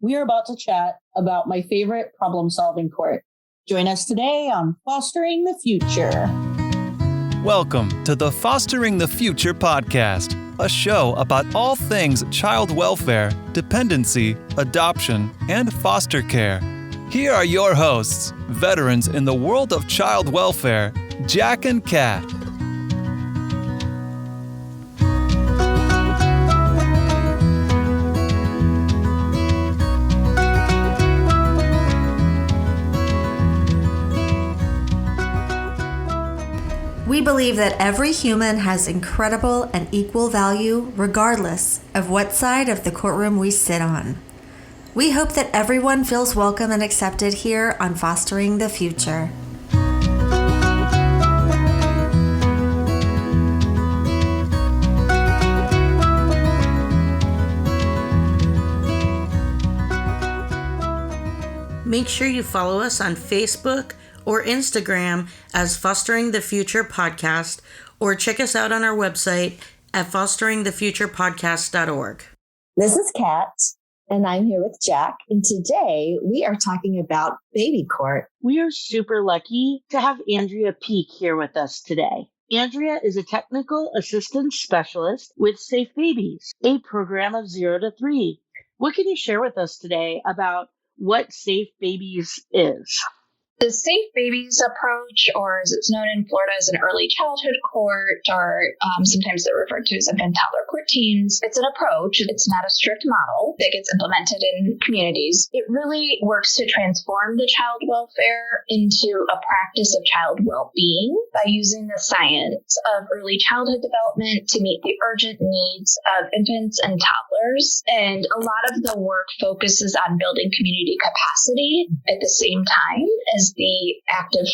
We are about to chat about my favorite problem-solving court. Join us today on Fostering the Future. Welcome to the Fostering the Future podcast, a show about all things child welfare, dependency, adoption, and foster care. Here are your hosts, veterans in the world of child welfare, Jack and Kat. We believe that every human has incredible and equal value regardless of what side of the courtroom we sit on. We hope that everyone feels welcome and accepted here on Fostering the Future. Make sure you follow us on Facebook or Instagram as Fostering the Future Podcast, or check us out on our website at fosteringthefuturepodcast.org. This is Kat, and I'm here with Jack, and today we are talking about baby court. We are super lucky to have Andria Peek here with us today. Andria is a technical assistance specialist with Safe Babies, a program of 0 to 3. What can you share with us today about what Safe Babies is? The Safe Babies approach, or as it's known in Florida as an early childhood court, or sometimes they're referred to as infant toddler court teams, it's an approach. It's not a strict model that gets implemented in communities. It really works to transform the child welfare into a practice of child well-being by using the science of early childhood development to meet the urgent needs of infants and toddlers. And a lot of the work focuses on building community capacity at the same time as the active,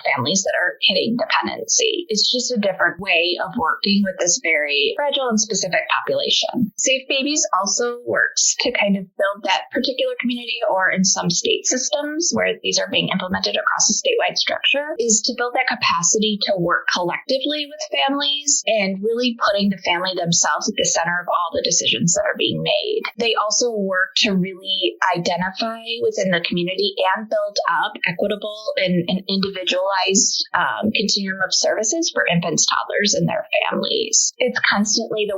families that are hitting dependency. It's just a different way of working with this very fragile and specific population. Safe Babies also works to kind of build that particular community, or in some state systems where these are being implemented across a statewide structure, is to build that capacity to work collectively with families and really putting the family themselves at the center of all the decisions that are being made. They also work to really identify within the community and build up equitable and individualized continuum of services for infants, toddlers, and their families. The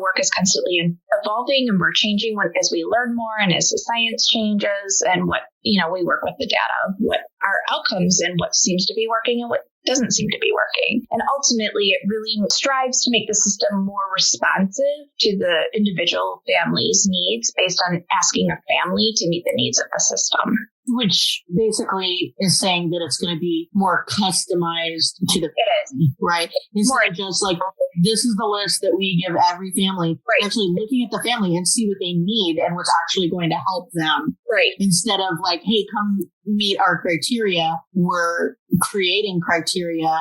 work is constantly evolving, and we're changing as we learn more and as the science changes, and we work with the data of what our outcomes and what seems to be working and what doesn't seem to be working. And ultimately, it really strives to make the system more responsive to the individual family's needs based on asking a family to meet the needs of the system. Which basically is saying that it's going to be more customized to the family, right? Instead of just like, this is the list that we give every family. Right. Actually looking at the family and see what they need and what's actually going to help them. Right. Instead of like, hey, come meet our criteria. We're creating criteria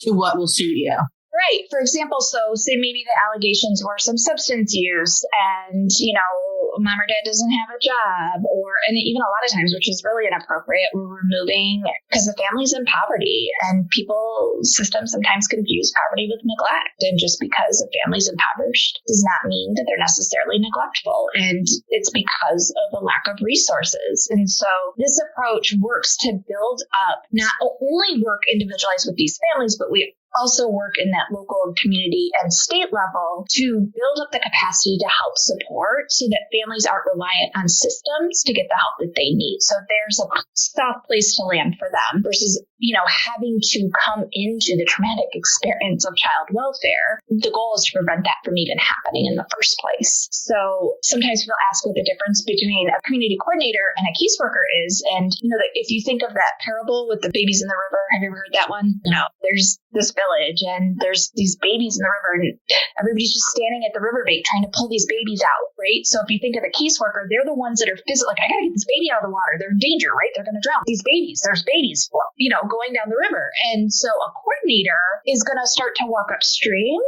to what will suit you. Right. For example, say maybe the allegations were some substance use and, mom or dad doesn't have a job, and even a lot of times, which is really inappropriate, we're removing because the family's in poverty, and systems sometimes confuse poverty with neglect. And just because a family's impoverished does not mean that they're necessarily neglectful. And it's because of a lack of resources. And so this approach works to build up, not only work individualized with these families, but we also work in that local community and state level to build up the capacity to help support so that families aren't reliant on systems to get the help that they need. So there's a soft place to land for them versus, having to come into the traumatic experience of child welfare. The goal is to prevent that from even happening in the first place. So sometimes we'll ask what the difference between a community coordinator and a caseworker is. And, if you think of that parable with the babies in the river, have you ever heard that one? There's this village and there's these babies in the river and everybody's just standing at the riverbank trying to pull these babies out, right? So if you think of the caseworker, they're the ones that are physically like, I gotta get this baby out of the water. They're in danger, right? They're gonna drown. There's babies, going down the river. And so a coordinator is gonna start to walk upstream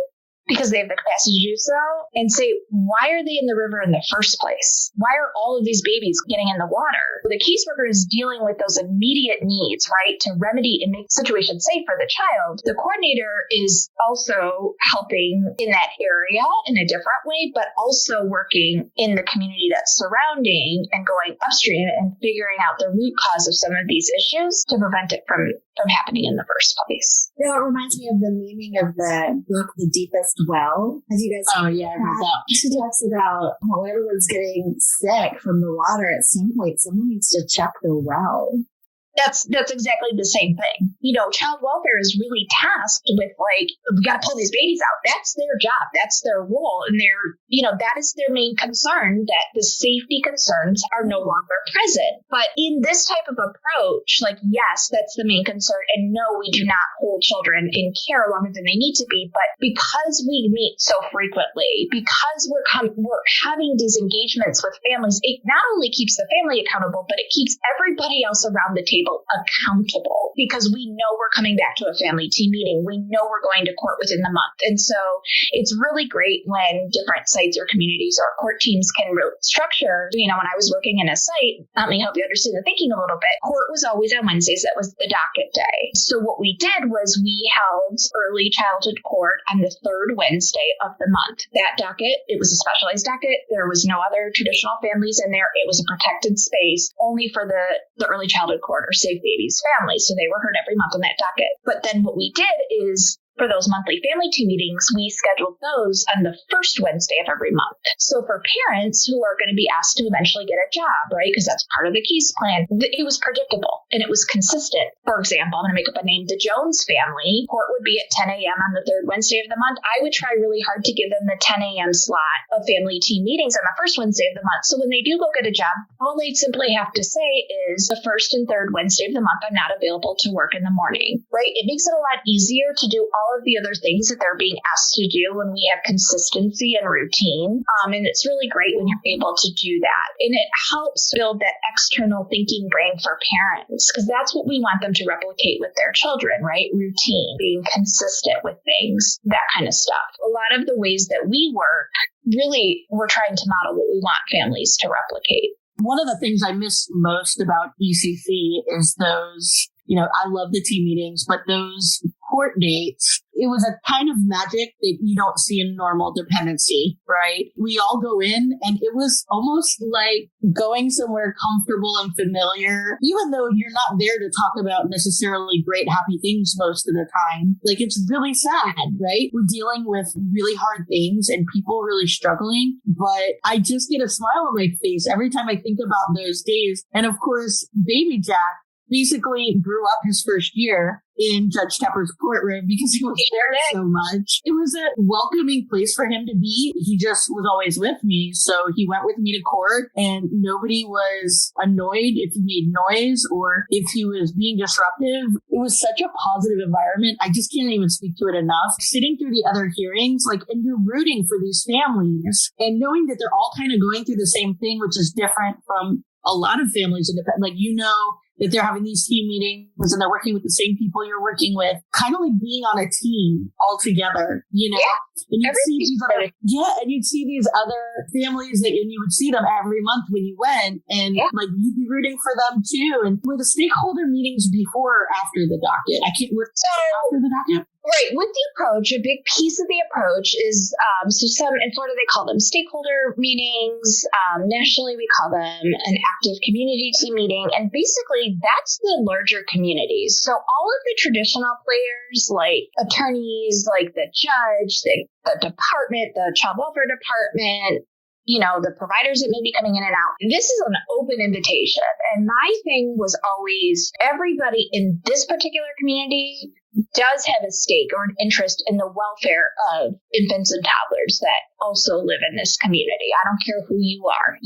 because they have the capacity to do so, and say, why are they in the river in the first place? Why are all of these babies getting in the water? The caseworker is dealing with those immediate needs, right, to remedy and make the situation safe for the child. The coordinator is also helping in that area in a different way, but also working in the community that's surrounding and going upstream and figuring out the root cause of some of these issues to prevent it from happening in the first place. You know, it reminds me of the meaning of the book, The Deepest Well. Have you guys Oh, yeah, I read that. She talks about how everyone's getting sick from the water. At some point, someone needs to check the well. That's exactly the same thing. You know, child welfare is really tasked with, like, we got to pull these babies out. That's their job. That's their role. And that is their main concern, that the safety concerns are no longer present. But in this type of approach, like, yes, that's the main concern. And no, we do not hold children in care longer than they need to be. But because we meet so frequently, because we're having these engagements with families, it not only keeps the family accountable, but it keeps everybody else around the table accountable, because we know we're coming back to a family team meeting. We know we're going to court within the month. And so it's really great when different sites or communities or court teams can really structure. You know, when I was working in a site, let me help you understand the thinking a little bit. Court was always on Wednesdays. That was the docket day. So what we did was we held early childhood court on the third Wednesday of the month. That docket, it was a specialized docket. There was no other traditional families in there. It was a protected space only for the early childhood court or Safe Babies families. So they were heard every month on that docket. But then what we did is, for those monthly family team meetings, we scheduled those on the first Wednesday of every month. So for parents who are going to be asked to eventually get a job, right, because that's part of the case plan, it was predictable and it was consistent. For example, I'm going to make up a name, the Jones family. Court would be at 10 a.m. on the third Wednesday of the month. I would try really hard to give them the 10 a.m. slot of family team meetings on the first Wednesday of the month. So when they do go get a job, all they simply have to say is the first and third Wednesday of the month, I'm not available to work in the morning, right? It makes it a lot easier to do all of the other things that they're being asked to do when we have consistency and routine. And it's really great when you're able to do that. And it helps build that external thinking brain for parents, because that's what we want them to replicate with their children, right? Routine, being consistent with things, that kind of stuff. A lot of the ways that we work, really, we're trying to model what we want families to replicate. One of the things I miss most about ECC is those, I love the team meetings, but those court dates, it was a kind of magic that you don't see in normal dependency, right? We all go in and it was almost like going somewhere comfortable and familiar, even though you're not there to talk about necessarily great, happy things most of the time. Like, it's really sad, right? We're dealing with really hard things and people really struggling, but I just get a smile on my face every time I think about those days. And of course, baby Jack basically grew up his first year in Judge Tepper's courtroom because he was there so much. It was a welcoming place for him to be. He just was always with me. So he went with me to court and nobody was annoyed if he made noise or if he was being disruptive. It was such a positive environment. I just can't even speak to it enough. Sitting through the other hearings, and you're rooting for these families and knowing that they're all kind of going through the same thing, which is different from a lot of families independent. That they're having these team meetings and they're working with the same people you're working with, kind of like being on a team all together, Yeah. And you'd see these other families and you would see them every month when you went and you'd be rooting for them too. And were the stakeholder meetings before or after the docket? After the docket? Right. With the approach, a big piece of the approach is, in Florida, they call them stakeholder meetings. Nationally, we call them an active community team meeting. And basically, that's the larger communities. So all of the traditional players, like attorneys, like the judge, the department, the child welfare department, the providers that may be coming in and out. This is an open invitation. And my thing was always, everybody in this particular community does have a stake or an interest in the welfare of infants and toddlers that also live in this community. I don't care who you are.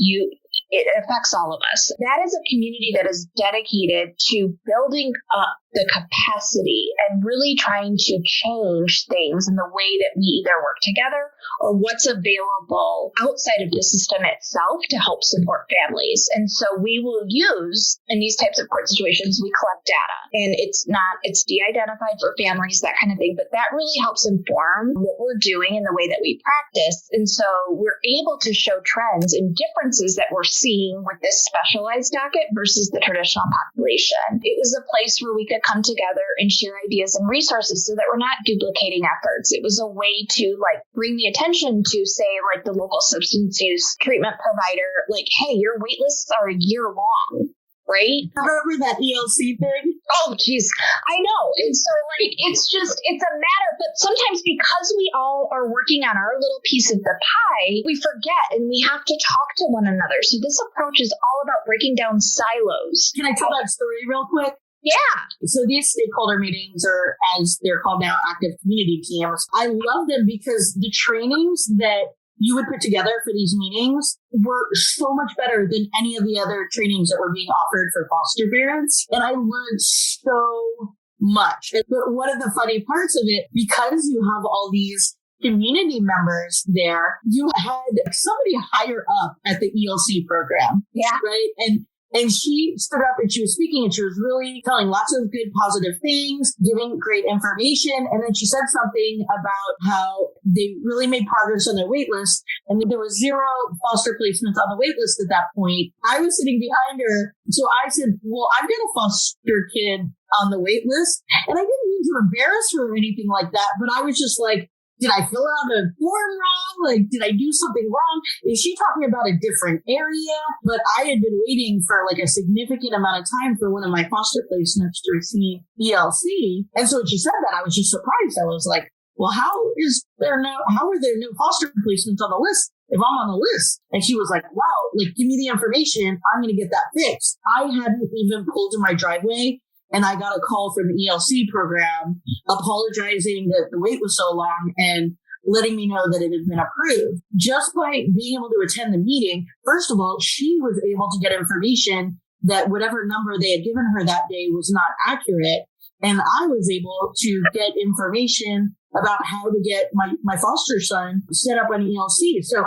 It affects all of us. That is a community that is dedicated to building up the capacity and really trying to change things in the way that we either work together or what's available outside of the system itself to help support families. And so we will use, in these types of court situations, we collect data, and it's de-identified for families, that kind of thing, but that really helps inform what we're doing in the way that we practice. And so we're able to show trends and differences that we're seeing with this specialized docket versus the traditional population. It was a place where we could come together and share ideas and resources so that we're not duplicating efforts. It was a way to bring the attention to, say, the local substance use treatment provider, hey, your wait lists are a year long. Right? Remember that ELC thing? Oh, geez. I know. And so, it's a matter, but sometimes because we all are working on our little piece of the pie, we forget and we have to talk to one another. So this approach is all about breaking down silos. Can I tell that story real quick? Yeah. So these stakeholder meetings, or as they're called now, active community teams, I love them because the trainings that you would put together for these meetings were so much better than any of the other trainings that were being offered for foster parents. And I learned so much. But one of the funny parts of it, because you have all these community members there, you had somebody higher up at the ELC program. Yeah. Right. And she stood up and she was speaking and she was really telling lots of good, positive things, giving great information. And then she said something about how they really made progress on their wait list. And there was 0 foster placements on the wait list at that point. I was sitting behind her. So I said, well, I've got a foster kid on the wait list. And I didn't mean to embarrass her or anything like that. But I was just like, did I fill out a form wrong? Did I do something wrong? Is she talking about a different area? But I had been waiting for a significant amount of time for one of my foster placements to receive ELC. And so when she said that, I was just surprised. I was like, well, how are there no foster placements on the list if I'm on the list? And she was like, wow, give me the information. I'm going to get that fixed. I hadn't even pulled in my driveway. And I got a call from the ELC program apologizing that the wait was so long and letting me know that it had been approved. Just by being able to attend the meeting, first of all, she was able to get information that whatever number they had given her that day was not accurate. And I was able to get information about how to get my foster son set up on ELC. So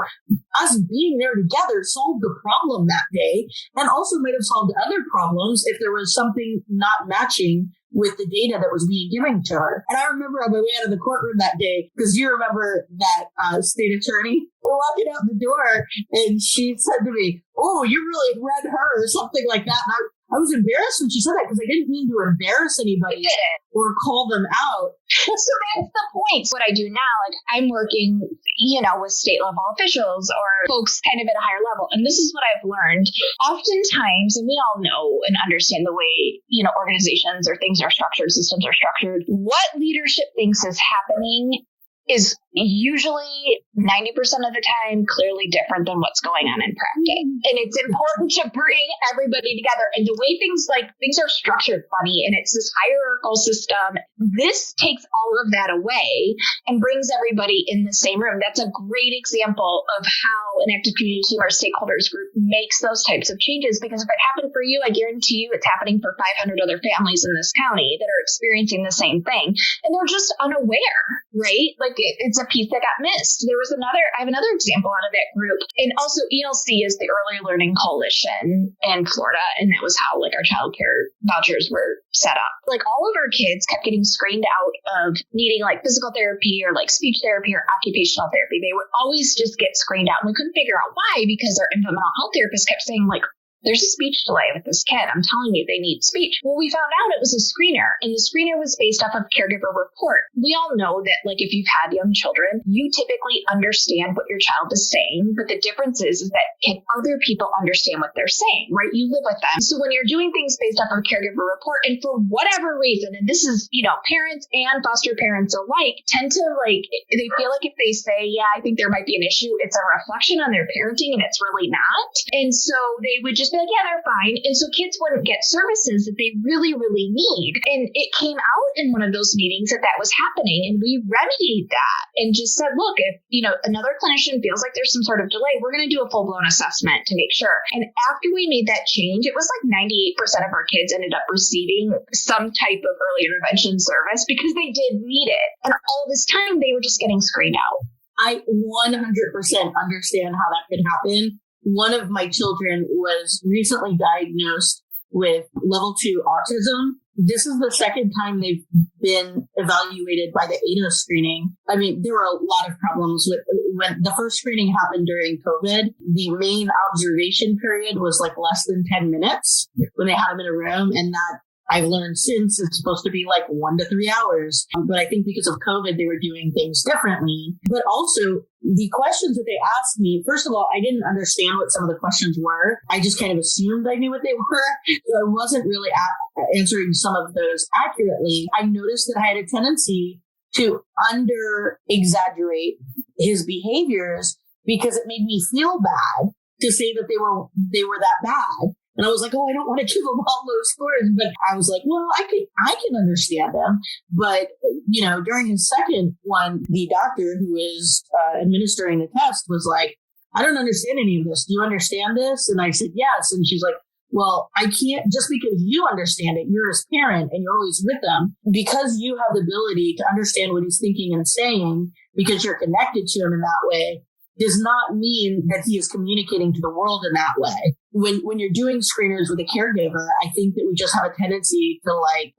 us being there together solved the problem that day, and also might have solved other problems if there was something not matching with the data that was being given to her. And I remember on my way out of the courtroom that day, because you remember that state attorney, we're walking out the door and she said to me, oh, you really read her or something like that. And I was embarrassed when she said that because I didn't mean to embarrass anybody or call them out. So that's the point. What I do now, I'm working, with state level officials or folks kind of at a higher level. And this is what I've learned. Oftentimes, and we all know and understand the way, organizations or things are structured, systems are structured, what leadership thinks is happening is usually 90% of the time clearly different than what's going on in practice. And it's important to bring everybody together. And the way things are structured funny, and it's this hierarchical system, this takes all of that away and brings everybody in the same room. That's a great example of how an active community team or stakeholders group makes those types of changes. Because if it happened for you, I guarantee you it's happening for 500 other families in this county that are experiencing the same thing. And they're just unaware, right? It's a piece that got missed. I have another example out of that group. And also ELC is the Early Learning Coalition in Florida. And that was how our child care vouchers were set up. All of our kids kept getting screened out of needing physical therapy or speech therapy or occupational therapy. They would always just get screened out. And we couldn't figure out why, because our infant mental health therapist kept saying there's a speech delay with this kid. I'm telling you, they need speech. Well, we found out it was a screener, and the screener was based off of caregiver report. We all know that, if you've had young children, you typically understand what your child is saying, but the difference is that can other people understand what they're saying, right? You live with them. So when you're doing things based off of caregiver report, and for whatever reason, and this is, parents and foster parents alike tend to they feel like if they say, yeah, I think there might be an issue, it's a reflection on their parenting, and it's really not. And so they would just just be like, yeah, they're fine. And so kids wouldn't get services that they really, really need. And it came out in one of those meetings that was happening. And we remedied that and just said, look, if, another clinician feels like there's some sort of delay, we're going to do a full-blown assessment to make sure. And after we made that change, it was like 98% of our kids ended up receiving some type of early intervention service because they did need it. And all this time, they were just getting screened out. I 100% understand how that could happen. One of my children was recently diagnosed with level 2 autism. This is the second time they've been evaluated by the ADO screening. I mean, there were a lot of problems with when the first screening happened during COVID. The main observation period was like less than 10 minutes when they had them in a room. And that I've learned since it's supposed to be like 1 to 3 hours. But I think because of COVID, they were doing things differently. But also the questions that they asked me, first of all, I didn't understand what some of the questions were. I just kind of assumed I knew what they were. So I wasn't really answering some of those accurately. I noticed that I had a tendency to under exaggerate his behaviors because it made me feel bad to say that they were that bad. And I was like, I don't want to give them all low scores. But I was like, well, I can understand them. But, during his second one, the doctor who is administering the test was like, I don't understand any of this. Do you understand this? And I said, yes. And she's like, well, I can't, just because you understand it, you're his parent and you're always with them, because you have the ability to understand what he's thinking and saying because you're connected to him in that way, does not mean that he is communicating to the world in that way. When you're doing screeners with a caregiver, I think that we just have a tendency to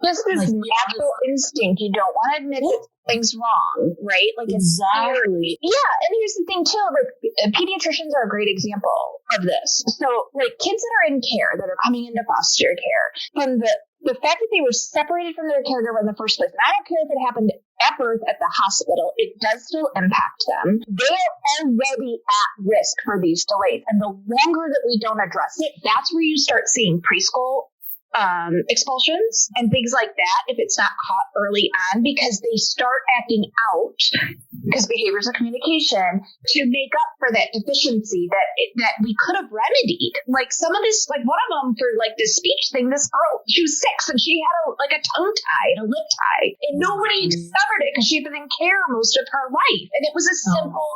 just this natural instinct. You don't want to admit that things wrong, right? Like exactly. Yeah, and here's the thing too. Like pediatricians are a great example of this. So, like kids that are in care that are coming into foster care, from the fact that they were separated from their caregiver in the first place, and I don't care if it happened at birth at the hospital, it does still impact them. They are already at risk for these delays. And the longer that we don't address it, that's where you start seeing preschool expulsions and things like that if it's not caught early on, because they start acting out, because behaviors of communication, to make up for that deficiency that we could have remedied. Like some of this, like one of them for like this speech thing, this girl, she was 6 and she had a tongue tie and a lip tie, and nobody discovered it because she'd been in care most of her life, and it was a simple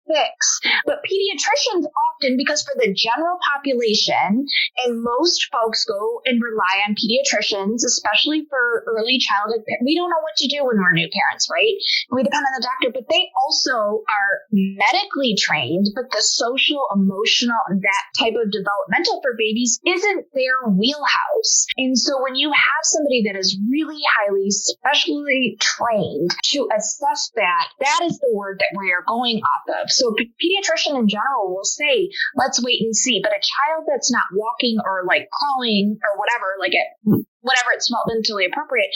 fix. But pediatricians often, because for the general population, and most folks go and rely on pediatricians, especially for early childhood. We don't know what to do when we're new parents, right? We depend on the doctor, but they also are medically trained, but the social, emotional, that type of developmental for babies isn't their wheelhouse. And so when you have somebody that is really highly specially trained to assess that, that is the word that we are going off of. So a pediatrician in general will say, let's wait and see. But a child that's not walking or like crawling or whatever, like whatever it's mentally appropriate,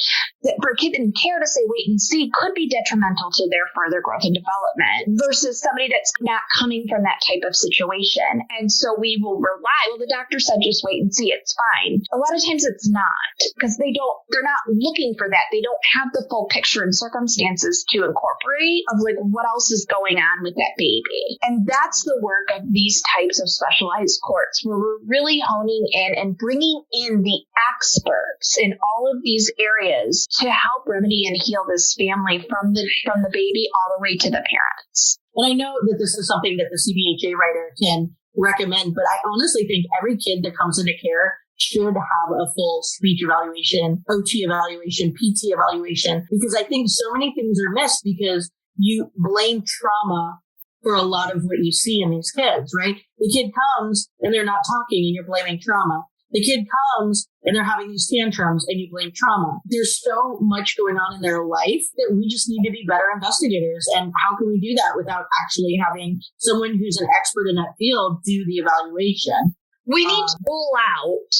for a kid in care to say wait and see could be detrimental to their further growth and development versus somebody that's not coming from that type of situation. And so we will rely, well, the doctor said just wait and see, it's fine. A lot of times it's not, because they're not looking for that. They don't have the full picture and circumstances to incorporate of like what else is going on with that baby. And that's the work of these types of specialized courts, where we're really honing in and bringing in the experts in all of these areas to help remedy and heal this family from the baby all the way to the parents. And I know that this is something that the CBHA writer can recommend, but I honestly think every kid that comes into care should have a full speech evaluation, OT evaluation, PT evaluation, because I think so many things are missed because you blame trauma for a lot of what you see in these kids, right? The kid comes and they're not talking and you're blaming trauma. The kid comes and they're having these tantrums and you blame trauma. There's so much going on in their life that we just need to be better investigators. And how can we do that without actually having someone who's an expert in that field do the evaluation? We need to pull out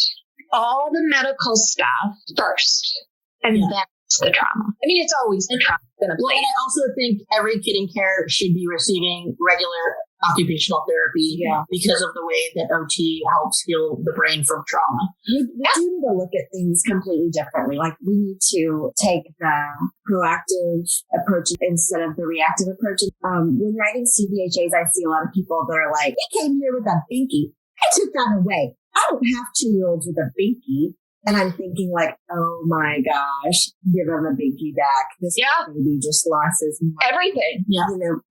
all the medical stuff first, and that's the trauma. I mean, it's always the trauma. Well, and I also think every kid in care should be receiving regular occupational therapy because of the way that OT helps heal the brain from trauma. We do need to look at things completely differently. Like we need to take the proactive approach instead of the reactive approach. When writing CBHAs, I see a lot of people that are like, "It came here with a binky. I took that away. I don't have 2-year-olds with a binky. And I'm thinking like, oh my gosh, give him a binky back. This baby just lost his mind. Everything. Yeah.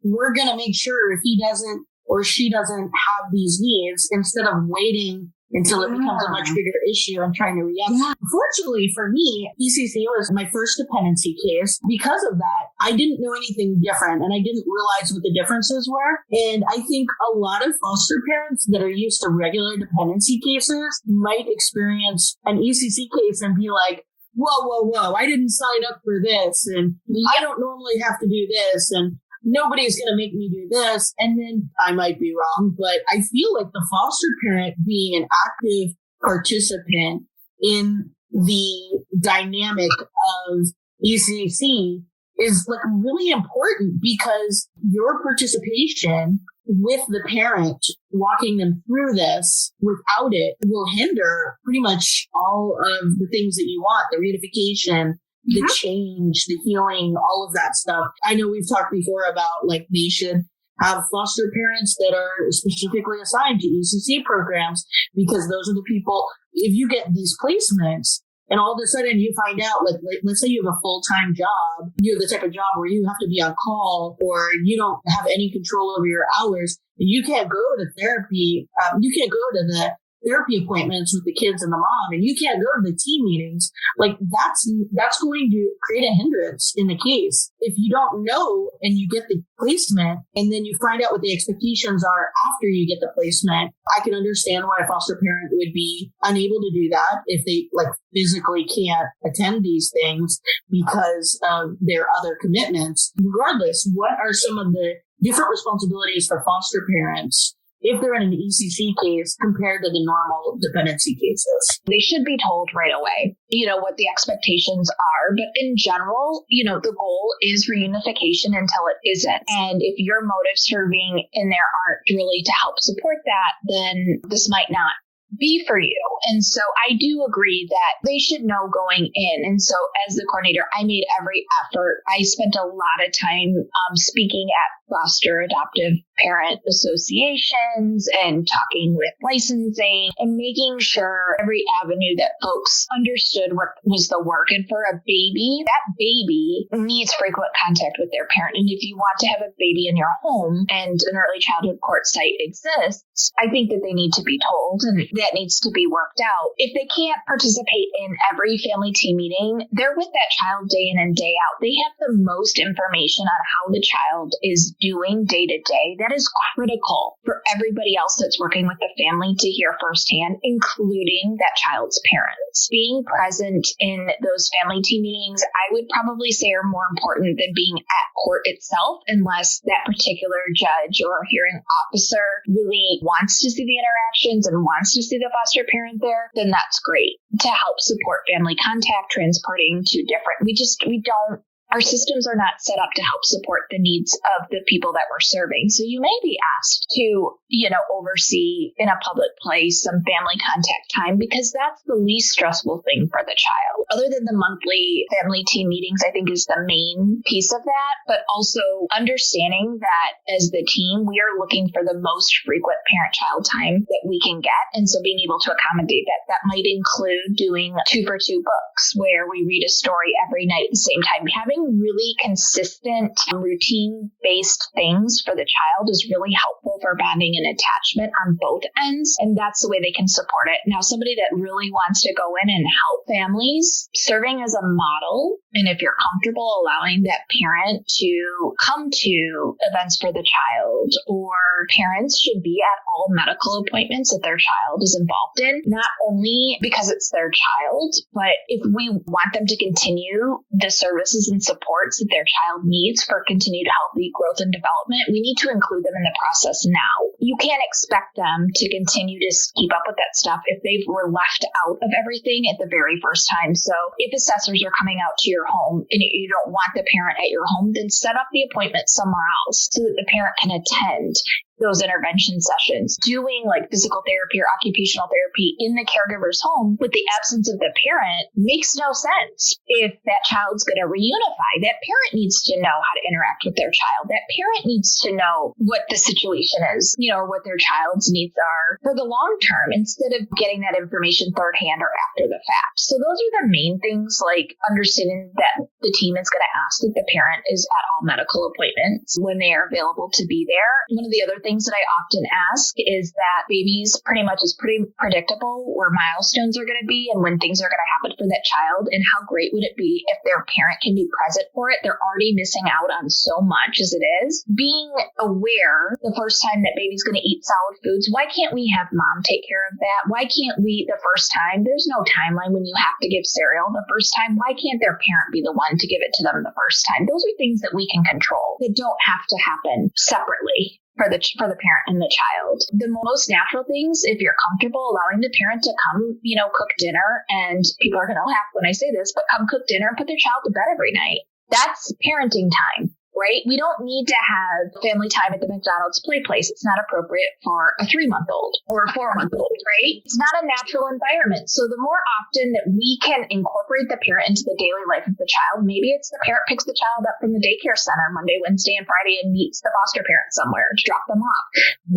We're going to make sure if he doesn't or she doesn't have these needs, instead of waiting until it becomes a much bigger issue and trying to react. Yeah. Fortunately for me, ECC was my first dependency case. Because of that, I didn't know anything different and I didn't realize what the differences were. And I think a lot of foster parents that are used to regular dependency cases might experience an ECC case and be like, whoa, I didn't sign up for this. And I don't normally have to do this. And nobody's going to make me do this. And then I might be wrong, but I feel like the foster parent being an active participant in the dynamic of ECC is like really important, because your participation with the parent walking them through this without it will hinder pretty much all of the things that you want, the reunification, the change, the healing, all of that stuff. I know we've talked before about like they should have foster parents that are specifically assigned to ECC programs, because those are the people, if you get these placements and all of a sudden you find out, like let's say you have a full-time job, you have the type of job where you have to be on call or you don't have any control over your hours, and you can't go to therapy, you can't go to the therapy appointments with the kids and the mom, and you can't go to the team meetings, like that's going to create a hindrance in the case. If you don't know and you get the placement and then you find out what the expectations are after you get the placement, I can understand why a foster parent would be unable to do that if they like physically can't attend these things because of their other commitments. Regardless, what are some of the different responsibilities for foster parents if they're in an ECC case compared to the normal dependency cases? They should be told right away, what the expectations are. But in general, the goal is reunification until it isn't. And if your motives for being in there aren't really to help support that, then this might not be for you. And so I do agree that they should know going in. And so as the coordinator, I made every effort. I spent a lot of time speaking at foster adoptive parent associations and talking with licensing and making sure every avenue that folks understood what was the work. And for a baby, that baby needs frequent contact with their parent. And if you want to have a baby in your home and an early childhood court site exists, I think that they need to be told, and that needs to be worked out. If they can't participate in every family team meeting, they're with that child day in and day out. They have the most information on how the child is doing day to day. That is critical for everybody else that's working with the family to hear firsthand, including that child's parents. Being present in those family team meetings, I would probably say, are more important than being at court itself, unless that particular judge or hearing officer really wants to see the interactions and wants to see the foster parent there. Then that's great to help support family contact, transporting to different. Our systems are not set up to help support the needs of the people that we're serving. So you may be asked to, oversee in a public place some family contact time, because that's the least stressful thing for the child. Other than the monthly family team meetings, I think is the main piece of that, but also understanding that as the team, we are looking for the most frequent parent-child time that we can get. And so being able to accommodate that, that might include doing 2-for-2 books where we read a story every night at the same time. Having really consistent, routine-based things for the child is really helpful for bonding and attachment on both ends, and that's the way they can support it. Now, somebody that really wants to go in and help families, serving as a model, and if you're comfortable allowing that parent to come to events for the child, or parents should be at all medical appointments that their child is involved in, not only because it's their child, but if we want them to continue the services and supports that their child needs for continued healthy growth and development, we need to include them in the process now. You can't expect them to continue to keep up with that stuff if they were left out of everything at the very first time. So if assessors are coming out to your home and you don't want the parent at your home, then set up the appointment somewhere else so that the parent can attend. those intervention sessions, doing like physical therapy or occupational therapy in the caregiver's home with the absence of the parent makes no sense. If that child's going to reunify, that parent needs to know how to interact with their child. That parent needs to know what the situation is, or what their child's needs are for the long term, instead of getting that information third hand or after the fact. So those are the main things, like understanding that the team is going to ask that the parent is at all medical appointments when they are available to be there. One of the other things that I often ask is that babies is pretty predictable where milestones are going to be and when things are going to happen for that child, and how great would it be if their parent can be present for it. They're already missing out on so much as it is. Being aware the first time that baby's going to eat solid foods, why can't we have mom take care of that? Why can't we the first time? There's no timeline when you have to give cereal the first time. Why can't their parent be the one to give it to them the first time? Those are things that we can control that don't have to happen separately for the parent and the child. The most natural things, if you're comfortable allowing the parent to come, cook dinner, and people are going to laugh when I say this, but come cook dinner and put their child to bed every night. That's parenting time. Right? We don't need to have family time at the McDonald's play place. It's not appropriate for a 3-month-old or a 4-month-old, right? It's not a natural environment. So the more often that we can incorporate the parent into the daily life of the child, maybe it's the parent picks the child up from the daycare center Monday, Wednesday, and Friday and meets the foster parent somewhere to drop them off.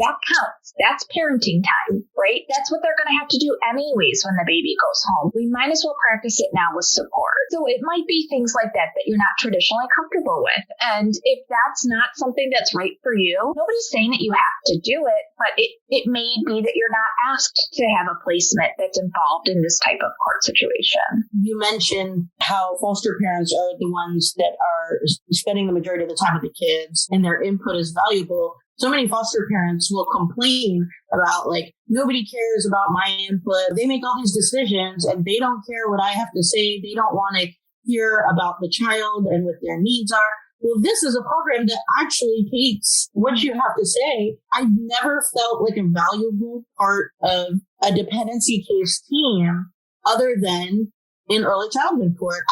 That counts. That's parenting time, right? That's what they're going to have to do anyways when the baby goes home. We might as well practice it now with support. So it might be things like that you're not traditionally comfortable with. And if that's not something that's right for you, nobody's saying that you have to do it, but it may be that you're not asked to have a placement that's involved in this type of court situation. You mentioned how foster parents are the ones that are spending the majority of the time with the kids and their input is valuable. So many foster parents will complain about, like, nobody cares about my input. They make all these decisions and they don't care what I have to say. They don't want to hear about the child and what their needs are. Well, this is a program that actually takes what you have to say. I've never felt like a valuable part of a dependency case team other than in early childhood court.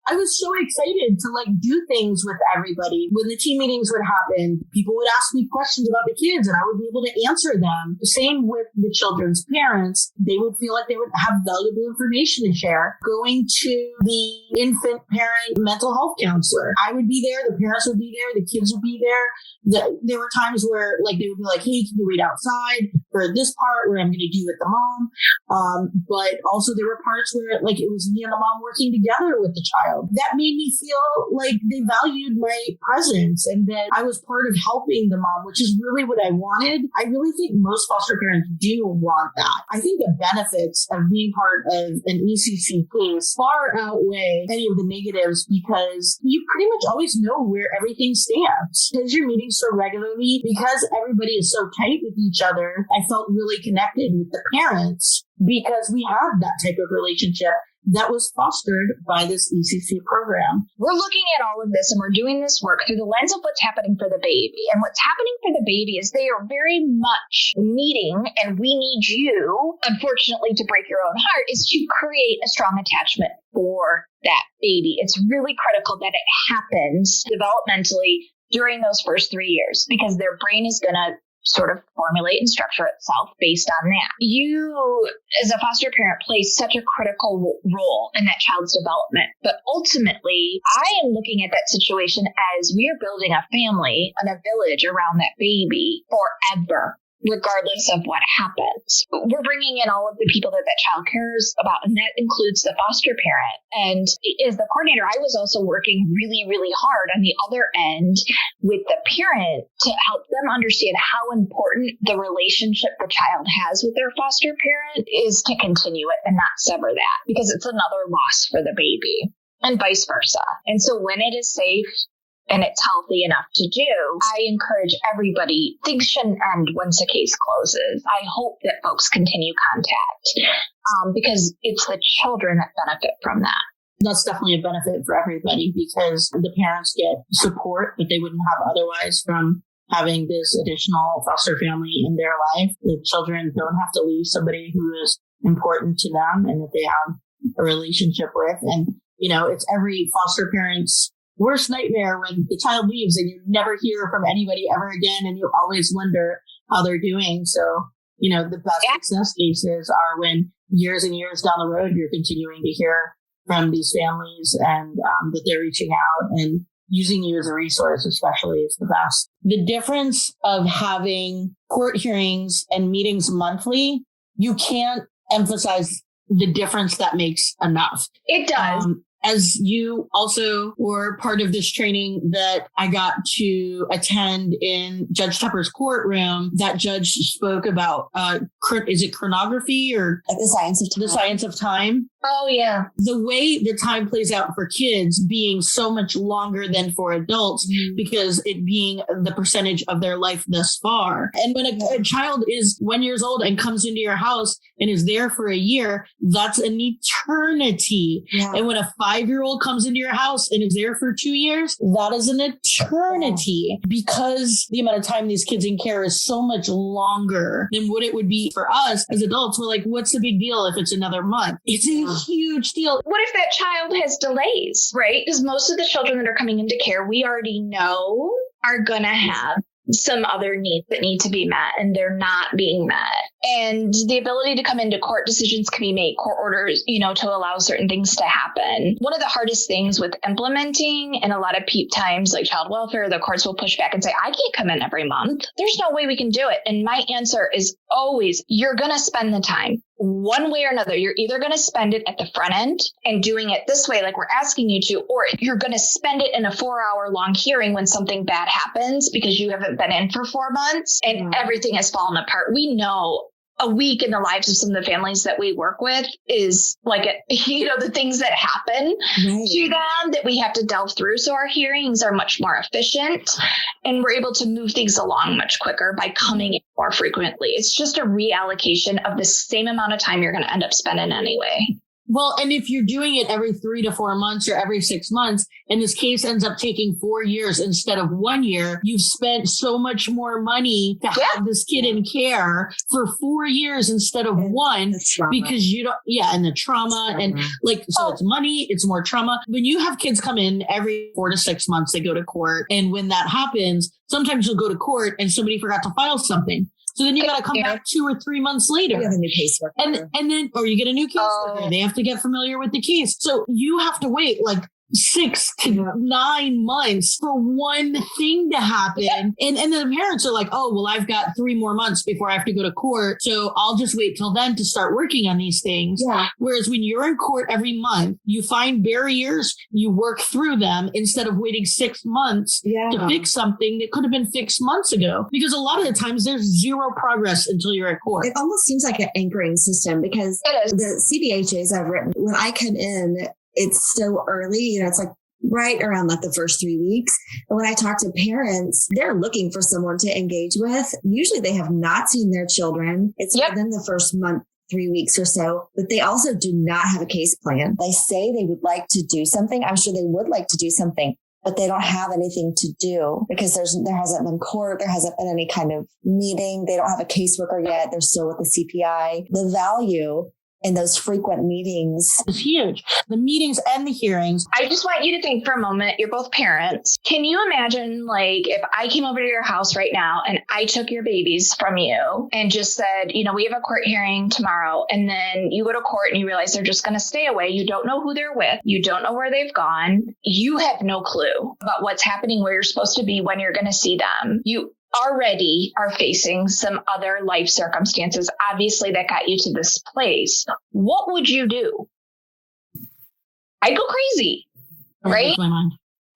I was so excited to do things with everybody. When the team meetings would happen, people would ask me questions about the kids and I would be able to answer them. The same with the children's parents. They would feel like they would have valuable information to share. Going to the infant parent mental health counselor, I would be there. The parents would be there. The kids would be there. There were times where they would be like, hey, can you wait outside for this part where I'm going to do with the mom? But also there were parts where it was me and the mom working together with the child. That made me feel like they valued my presence and that I was part of helping the mom, which is really what I wanted. I really think most foster parents do want that. I think the benefits of being part of an ECC case far outweigh any of the negatives because you pretty much always know where everything stands. Because you're meeting so regularly, because everybody is so tight with each other, I felt really connected with the parents because we have that type of relationship that was fostered by this ECC program. We're looking at all of this and we're doing this work through the lens of what's happening for the baby. And what's happening for the baby is they are very much needing, and we need you, unfortunately, to break your own heart, is to create a strong attachment for that baby. It's really critical that it happens developmentally during those first 3 years because their brain is going to sort of formulate and structure itself based on that. You, as a foster parent, play such a critical role in that child's development. But ultimately, I am looking at that situation as we are building a family and a village around that baby forever, regardless of what happens. We're bringing in all of the people that child cares about, and that includes the foster parent. And as the coordinator, I was also working really, really hard on the other end with the parent to help them understand how important the relationship the child has with their foster parent is, to continue it and not sever that, because it's another loss for the baby and vice versa. And so when it is safe and it's healthy enough to do, I encourage everybody, things shouldn't end once a case closes. I hope that folks continue contact because it's the children that benefit from that. That's definitely a benefit for everybody because the parents get support that they wouldn't have otherwise from having this additional foster family in their life. The children don't have to lose somebody who is important to them and that they have a relationship with. And, it's every foster parent's worst nightmare when the child leaves and you never hear from anybody ever again, and you always wonder how they're doing. So, the best success cases are when years and years down the road, you're continuing to hear from these families and that they're reaching out and using you as a resource, especially, is the best. The difference of having court hearings and meetings monthly, you can't emphasize the difference that makes enough. It does. As you also were part of this training that I got to attend in Judge Tupper's courtroom, that judge spoke about, is it chronography or like the science of time? The science of time. Oh, yeah. The way the time plays out for kids being so much longer than for adults, because it being the percentage of their life thus far. And when a child is 1 year old and comes into your house and is there for a year, that's an eternity. Yeah. And when a 5-year-old comes into your house and is there for 2 years, that is an eternity, because the amount of time these kids in care is so much longer than what it would be for us as adults. We're like, what's the big deal if it's another month? It's a huge deal. What if that child has delays, right? Because most of the children that are coming into care, we already know are going to have some other needs that need to be met, and they're not being met. And the ability to come into court, decisions can be made, court orders, to allow certain things to happen. One of the hardest things with implementing, and a lot of times like child welfare, the courts will push back and say, I can't come in every month. There's no way we can do it. And my answer is always, you're going to spend the time. One way or another, you're either going to spend it at the front end and doing it this way, like we're asking you to, or you're going to spend it in a 4-hour long hearing when something bad happens because you haven't been in for 4 months and everything has fallen apart. We know a week in the lives of some of the families that we work with is like, the things that happen to them that we have to delve through. So our hearings are much more efficient and we're able to move things along much quicker by coming in more frequently. It's just a reallocation of the same amount of time you're going to end up spending anyway. Well, and if you're doing it every 3 to 4 months or every 6 months, and this case ends up taking 4 years instead of 1 year, you've spent so much more money to have this kid in care for 4 years instead of one, because you don't, and the trauma and so it's money, it's more trauma. When you have kids come in every 4 to 6 months, they go to court. And when that happens, sometimes you'll go to court and somebody forgot to file something. So then you got to come back 2 or 3 months later. You have a new caseworker. And then, or you get a new caseworker. They have to get familiar with the case. So you have to wait 6 to 9 months for one thing to happen. And then the parents are like, oh, well, I've got 3 more months before I have to go to court. So I'll just wait till then to start working on these things. Yeah. Whereas when you're in court every month, you find barriers, you work through them instead of waiting 6 months to fix something that could have been fixed months ago. Because a lot of the times there's zero progress until you're at court. It almost seems like an anchoring system, because the CBHAs I've written, when I come in, it's still early, it's like right around the first 3 weeks. And when I talk to parents, they're looking for someone to engage with. Usually they have not seen their children. It's within the first month, 3 weeks or so, but they also do not have a case plan. They say they would like to do something. I'm sure they would like to do something, but they don't have anything to do because there hasn't been court. There hasn't been any kind of meeting. They don't have a caseworker yet. They're still with the CPI. The value in those frequent meetings is huge. The meetings and the hearings. I just want you to think for a moment, you're both parents. Can you imagine if I came over to your house right now and I took your babies from you and just said, we have a court hearing tomorrow, and then you go to court and you realize they're just going to stay away. You don't know who they're with. You don't know where they've gone. You have no clue about what's happening, where you're supposed to be, when you're going to see them. You already are facing some other life circumstances, obviously, that got you to this place. What would you do? I'd go crazy, right?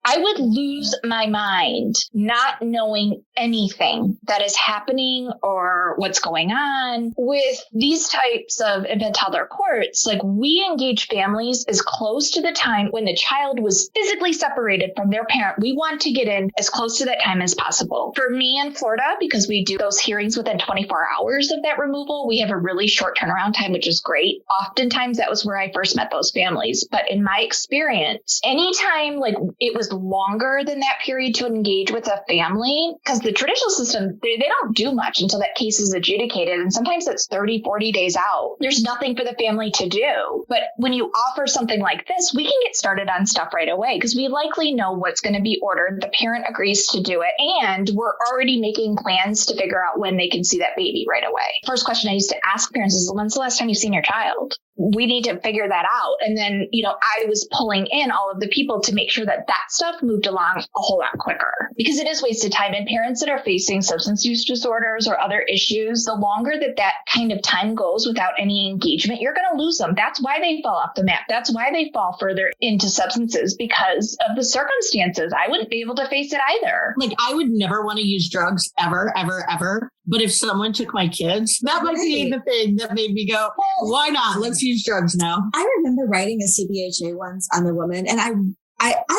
I would lose my mind not knowing anything that is happening or what's going on. With these types of infant toddler courts, we engage families as close to the time when the child was physically separated from their parent. We want to get in as close to that time as possible. For me in Florida, because we do those hearings within 24 hours of that removal, we have a really short turnaround time, which is great. Oftentimes that was where I first met those families. But in my experience, anytime it was is longer than that period to engage with a family, because the traditional system, they don't do much until that case is adjudicated. And sometimes it's 30, 40 days out. There's nothing for the family to do. But when you offer something like this, we can get started on stuff right away because we likely know what's going to be ordered. The parent agrees to do it. And we're already making plans to figure out when they can see that baby right away. First question I used to ask parents is, when's the last time you've seen your child? We need to figure that out. And then, I was pulling in all of the people to make sure that that stuff moved along a whole lot quicker, because it is wasted time. And parents that are facing substance use disorders or other issues, the longer that kind of time goes without any engagement, you're going to lose them. That's why they fall off the map. That's why they fall further into substances, because of the circumstances. I wouldn't be able to face it either. Like, I would never want to use drugs ever, ever, ever. But if someone took my kids, that might be the thing that made me go, why not? Let's use drugs now. I remember writing a CBHA once on the woman, and I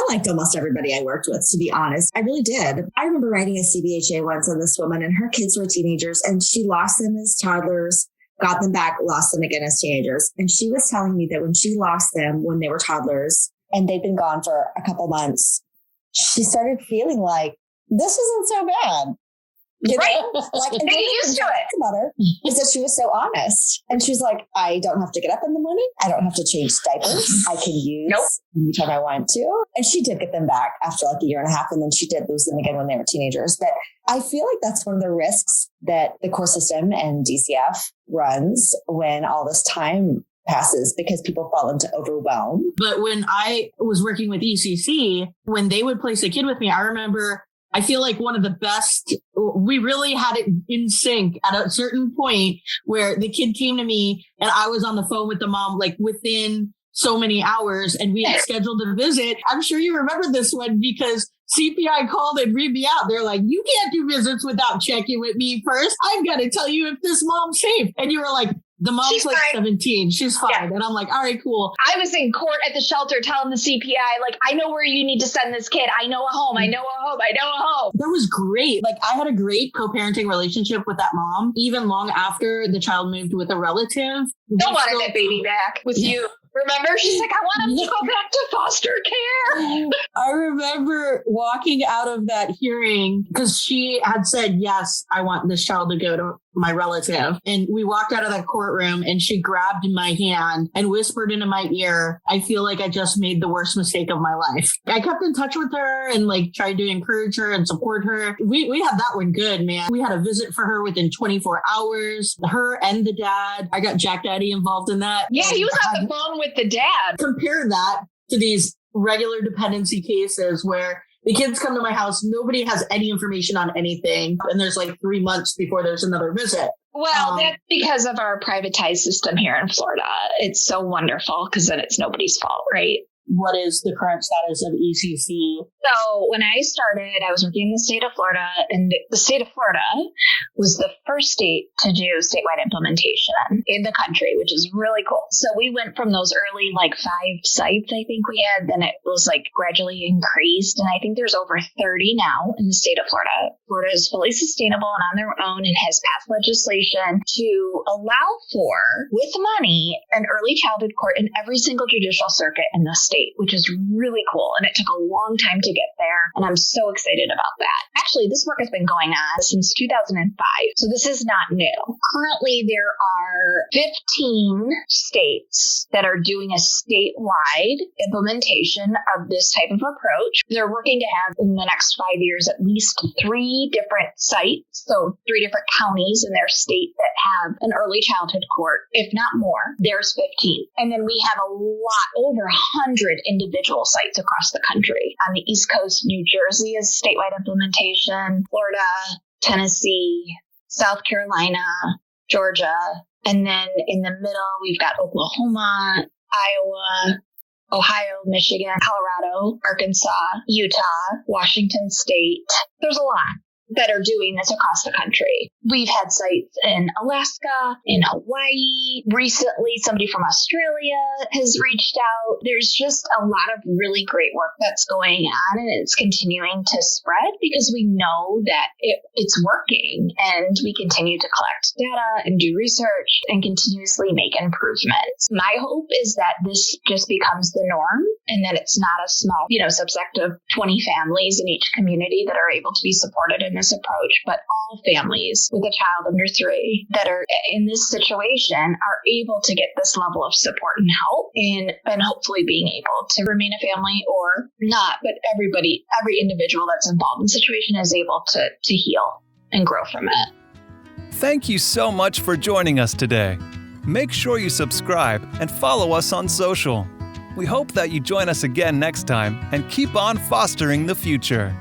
liked almost everybody I worked with, to be honest. I really did. I remember writing a CBHA once on this woman, and her kids were teenagers, and she lost them as toddlers, got them back, lost them again as teenagers. And she was telling me that when she lost them when they were toddlers and they'd been gone for a couple months, she started feeling like, this isn't so bad. Right. Like, they get used to it. About her is that she was so honest. And she's like, I don't have to get up in the morning. I don't have to change diapers. I can use anytime I want to. And she did get them back after like a year and a half. And then she did lose them again when they were teenagers. But I feel like that's one of the risks that the court system and DCF runs when all this time passes, because people fall into overwhelm. But when I was working with ECC, when they would place a kid with me, I remember, I feel like one of the best, we really had it in sync at a certain point where the kid came to me and I was on the phone with the mom, like within so many hours, and we had scheduled a visit. I'm sure you remember this one because CPI called and read me out. They're like, you can't do visits without checking with me first. I've got to tell you if this mom's safe. And you were like, the mom's She's like fine. 17. She's fine. Yeah. And I'm like, all right, cool. I was in court at the shelter telling the CPI, like, I know where you need to send this kid. I know a home. I know a home. I know a home. That was great. Like, I had a great co-parenting relationship with that mom, even long after the child moved with a relative. Still wanted that baby back with you. Remember? She's like, I want him to go back to foster care. I remember walking out of that hearing because she had said, yes, I want this child to go to my relative. And we walked out of that courtroom and she grabbed my hand and whispered into my ear, I feel like I just made the worst mistake of my life. I kept in touch with her and like tried to encourage her and support her. We had that one good, man. We had a visit for her within 24 hours, her and the dad. I got Jack Daddy involved in that. Yeah, he was on the phone with the dad. Compare that to these regular dependency cases where the kids come to my house, nobody has any information on anything, and there's like 3 months before there's another visit. Well, that's because of our privatized system here in Florida. It's so wonderful because then it's nobody's fault, right? What is the current status of ECC? So when I started, I was working in the state of Florida, and the state of Florida was the first state to do statewide implementation in the country, which is really cool. So we went from those early like 5 sites, I think we had, then it was like gradually increased. And I think there's over 30 now in the state of Florida. Florida is fully sustainable and on their own and has passed legislation to allow for, with money, an early childhood court in every single judicial circuit in the state, which is really cool. And it took a long time to get there. And I'm so excited about that. Actually, this work has been going on since 2005. So this is not new. Currently, there are 15 states that are doing a statewide implementation of this type of approach. They're working to have in the next 5 years at least 3 different sites, so 3 different counties in their state that have an early childhood court, if not more. There's 15. And then we have a lot, over 100 individual sites across the country. On the East Coast, New Jersey is statewide implementation, Florida, Tennessee, South Carolina, Georgia. And then in the middle, we've got Oklahoma, Iowa, Ohio, Michigan, Colorado, Arkansas, Utah, Washington State. There's a lot that are doing this across the country. We've had sites in Alaska, in Hawaii. Recently, somebody from Australia has reached out. There's just a lot of really great work that's going on, and it's continuing to spread because we know that it's working, and we continue to collect data and do research and continuously make improvements. My hope is that this just becomes the norm and that it's not a small, subset of 20 families in each community that are able to be supported in this approach, but all families with a child under 3 that are in this situation are able to get this level of support and help and hopefully being able to remain a family or not, but every individual that's involved in the situation is able to heal and grow from it. Thank you so much for joining us today. Make sure you subscribe and follow us on social. We hope that you join us again next time and keep on fostering the future.